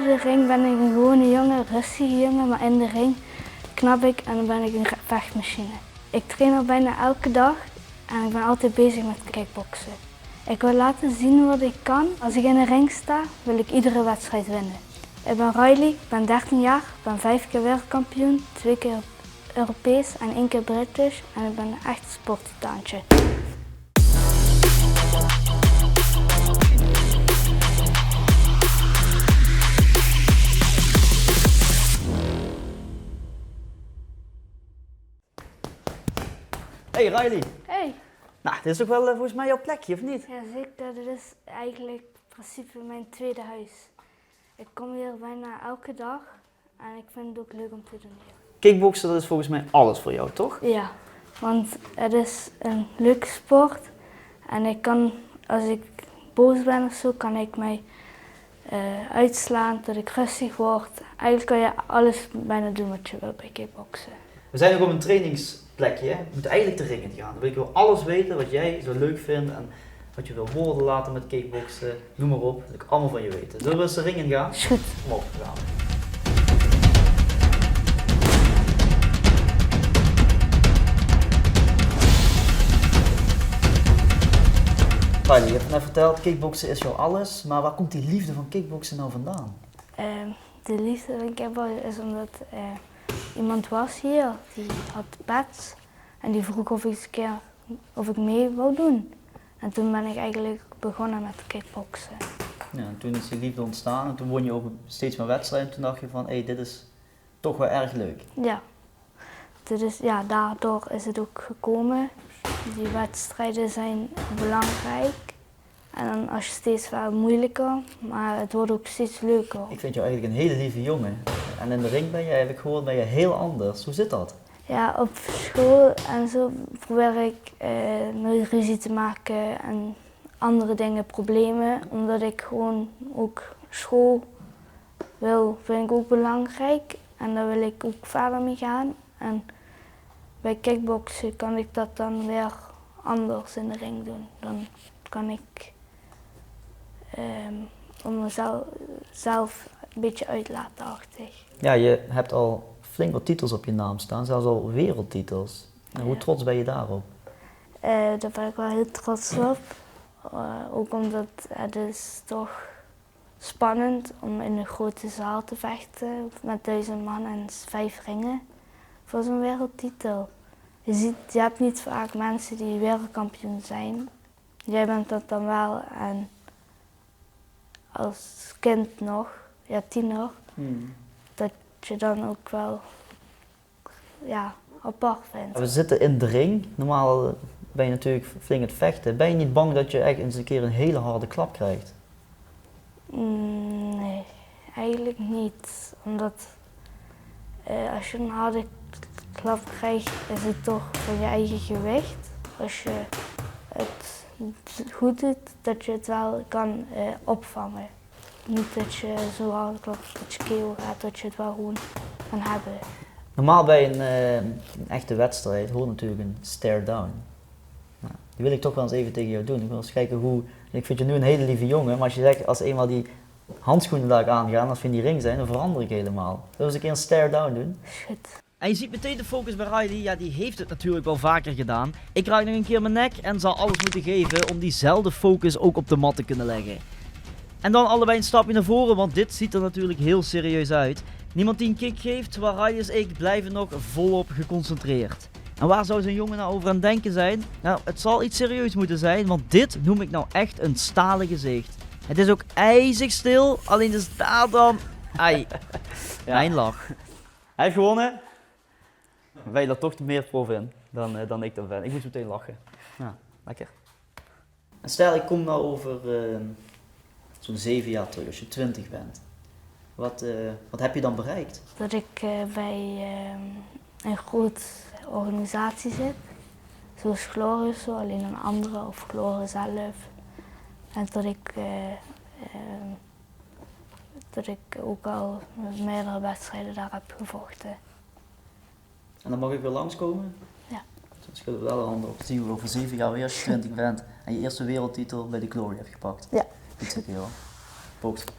de ring ben ik een gewone jongen, rustige jongen, maar in de ring knap ik en dan ben ik een vechtmachine. Ik train al bijna elke dag en ik ben altijd bezig met kickboksen. Ik wil laten zien wat ik kan. Als ik in de ring sta, wil ik iedere wedstrijd winnen. Ik ben Riley, ik ben 13 jaar, ik ben 5 keer wereldkampioen, 2 keer Europees en 1 keer British en ik ben een echt sporttitaantje. Hey Riley. Hey! Nou, dit is ook wel volgens mij jouw plekje, of niet? Ja, zeker. Dit is eigenlijk in principe mijn tweede huis. Ik kom hier bijna elke dag en ik vind het ook leuk om te doen hier. Kickboksen, dat is volgens mij alles voor jou, toch? Ja, want het is een leuke sport en ik kan, als ik boos ben of zo, kan ik mij uitslaan dat ik rustig word. Eigenlijk kan je alles bijna doen wat je wil bij kickboksen. We zijn ook op een trainingsplekje, hè? We moeten eigenlijk de ring in gaan. Dan wil ik wel alles weten wat jij zo leuk vindt en wat je wil worden laten met kickboksen, noem maar op. Dat wil ik allemaal van je weten. Zullen we eens de ring in gaan? Is goed. Kom op, we gaan. Riley, je hebt net verteld, kickboksen is jou alles, maar waar komt die liefde van kickboksen nou vandaan? De liefde van kickboksen is omdat iemand was hier, die had pads en die vroeg of ik eens een keer of ik mee wou doen. En toen ben ik eigenlijk begonnen met kickboksen. Ja, en toen is die liefde ontstaan en toen won je ook steeds meer wedstrijden. Toen dacht je van, hé, dit is toch wel erg leuk. Ja. Dus ja, daardoor is het ook gekomen. Die wedstrijden zijn belangrijk. En dan als je steeds wel moeilijker, maar het wordt ook steeds leuker. Ik vind jou eigenlijk een hele lieve jongen. En in de ring heb ik gehoord, ben je heel anders. Hoe zit dat? Ja, op school en zo probeer ik nooit ruzie te maken en andere dingen, problemen. Omdat ik gewoon ook school vind ik ook belangrijk. En daar wil ik ook verder mee gaan. En bij kickboksen kan ik dat dan weer anders in de ring doen. Dan kan ik om mezelf een beetje uitlaatachtig. Ja, je hebt al flink wat titels op je naam staan, zelfs al wereldtitels. En hoe trots ben je daarop? Daar ben ik wel heel trots op. Ook omdat het is toch spannend om in een grote zaal te vechten met 1000 man en 5 ringen voor zo'n wereldtitel. Je hebt niet vaak mensen die wereldkampioen zijn. Jij bent dat dan wel en als kind nog, ja tiener, dat je dan ook wel apart vindt. We zitten in de ring. Normaal ben je natuurlijk flink aan het vechten. Ben je niet bang dat je echt eens een keer een hele harde klap krijgt? Nee, eigenlijk niet. Omdat als je een harde klap krijgt, is het toch van je eigen gewicht. Als je het goed doet, dat je het wel kan opvangen. Niet dat je zo hard klapt dat je keel gaat, dat je het wel gewoon kan hebben. Normaal bij een echte wedstrijd hoort natuurlijk een stare down. Nou, die wil ik toch wel eens even tegen jou doen. Ik wil eens kijken hoe. Ik vind je nu een hele lieve jongen, maar als je zegt als eenmaal die handschoenen daar aangaan, als we in die ring zijn, dan verander ik helemaal. Zullen we eens een keer een stare down doen? Goed. En je ziet meteen de focus bij Riley, ja die heeft het natuurlijk wel vaker gedaan. Ik raak nog een keer mijn nek en zal alles moeten geven om diezelfde focus ook op de mat te kunnen leggen. En dan allebei een stapje naar voren, want dit ziet er natuurlijk heel serieus uit. Niemand die een kick geeft, terwijl Riley en ik blijven nog volop geconcentreerd. En waar zou zo'n jongen nou over aan het denken zijn? Nou, het zal iets serieus moeten zijn, want dit noem ik nou echt een stalen gezicht. Het is ook ijzig stil, alleen is daar dan... Ai, mijn lach. Hij heeft gewonnen. Ben je er toch meer prof in dan ik dan ben. Ik moet meteen lachen. Ja, lekker. En stel, ik kom nou over zo'n 7 jaar terug, als je 20 bent. Wat heb je dan bereikt? Dat ik bij een grote organisatie zit, zoals Glorious, zo, alleen een andere of Glorious zelf. En dat ik ook al meerdere wedstrijden daar heb gevochten. En dan mag ik weer langskomen? Ja. Dus schudden we wel de handen op. Zien we over 7 jaar weer als je 20 bent en je eerste wereldtitel bij de Glory hebt gepakt. Ja. Goed zeg je wel. Proost.